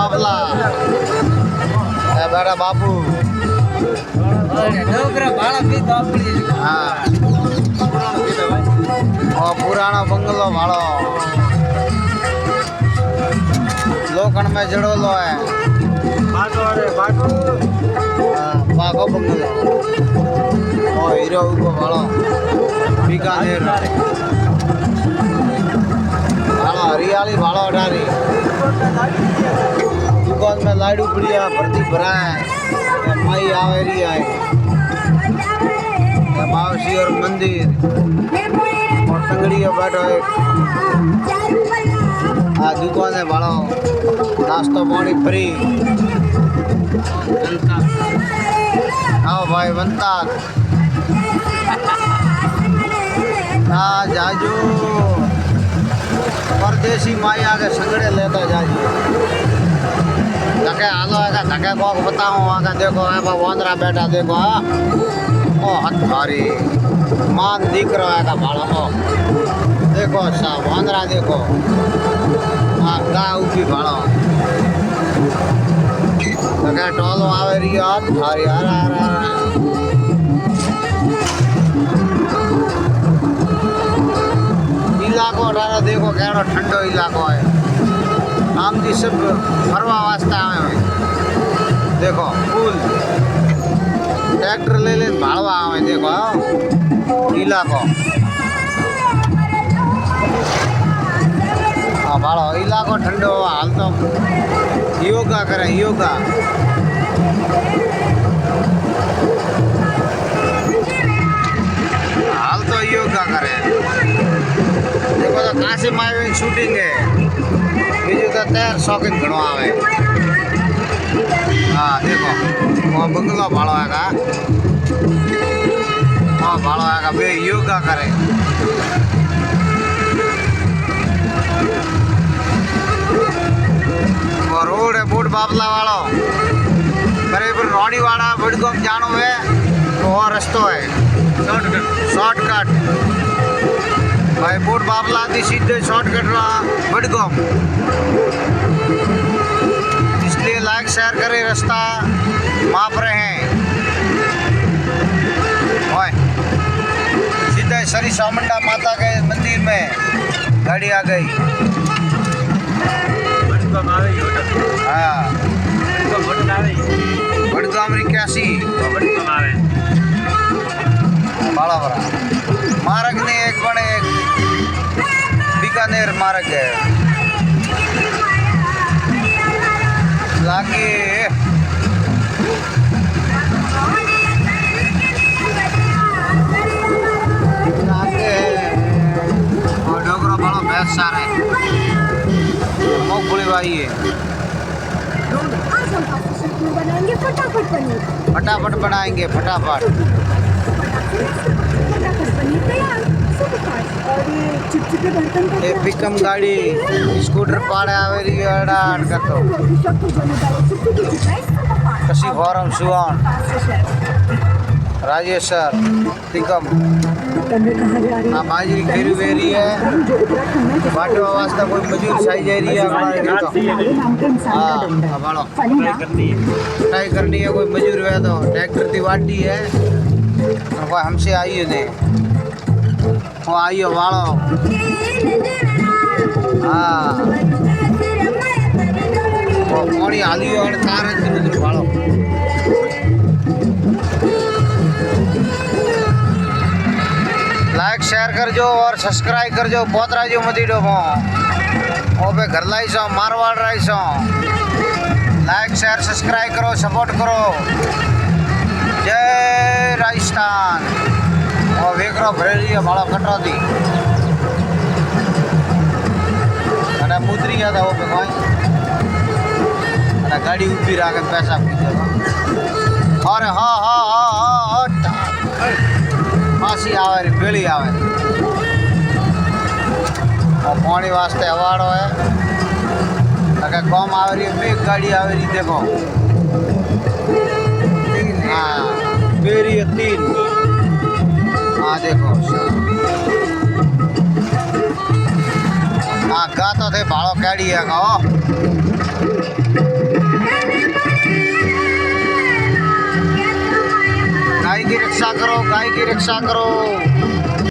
बाबला बेटा बापू हाँ और पुराना बंगलो भाड़ो लोखंड में जड़ोलो है बागो बंगलो और हीरो को भाड़ो बीकानेर भाड़ो हरियाली भाड़ो अटारी दुकान में लाडू पड़िया भर्ती भरा है माई आवेरी है मावसी और मंदिर और तंगड़ी बैठो एक आ दुकान है भाड़ो नाश्तो पानी फ्री आओ भाई बनता जाजू परदेसी माया के संगड़े लेता जाजू धके हालो है धके को बताऊँ आगे देखो है वोंदरा बैठा देखो ओ हथारी मान दिख रहा है का भाड़ो देखो साहब वोंदरा देखो हाँ गा उठी भाड़ो धके टोलो आवे रही हथारी हरा हरा इलाको अठारा देखो केड़ो ठंडो इलाको है आम जी सब फरवा वास्ते आवे देखो फूल ट्रैक्टर ले ले भाड़वा आवे देखो इलाको हाँ भाड़ो इलाको ठंडो हाल तो योगा करे योगा हाल तो योगा करे देखो तो काशी माई शूटिंग है बीजू तो तैयार शौकीन घणो आवे हाँ देखो वो बंगलो भाड़ो है हाँ भाड़ो है बे योगा करे वो रोड है बूट बाबला वालों बराबर रोड़ी वाला बड़गम जानो है तो और रस्तो है शॉर्टकट भाई बूट बाबला थी सीधे शॉर्टकट रहा बड़गम इसलिए लाइक शेयर करें रास्ता माप रहे हैं सीधे श्री चामुंडा माता के मंदिर में गाड़ी आ गई हाँ बड़गाम रिक्यासी बाड़ा बड़ा मार्ग ने एक बड़े बीकानेर मार्ग है लागे और डोगरा बड़ा भैंस सारा है मूंगफली वाली है फटाफट बनाएंगे फटाफट ये पिकअप गाड़ी स्कूटर पाड़े आवेरी अड़ाड़ करतो कसी फॉरम सुवान राजेश सर पिकअप हाँ बाजरी खेरी वेरी है बाटवा वास्ता कोई मजूर छाई जा रही है हाँ भाड़ो ट्राई करनी है कोई मजूर है तो ट्रैक्टर की वाटी है और कोई हमसे आई है वो आई हो वाड़ो हाँ वो मोड़ी हाली हो तार वाड़ो लाइक शेयर कर जो और सब्सक्राइब कर जो बहुत राजो मती डोमो वो पे घर लाई सो मारवाड़ रही सो लाइक शेयर सब्सक्राइब करो सपोर्ट करो जय राजस्थान और वेकरो भरेली है भाड़ा कटरा थी अरे मुद्री था वो पे कोई अरे गाड़ी ऊपी रहा के पैसा पूछो अरे हाँ हाँ हाँ हाँ फांसी आवे री बेड़ी आवे और पानी वास्ते अवाड़ो है अगर कम आवे रही एक गाड़ी आवे रही देखो हाँ बेरी है 3 हाँ देखो हाँ गा तो थे भाड़ो कैडी है कहो रक्षा करो, गाय की रक्षा करो।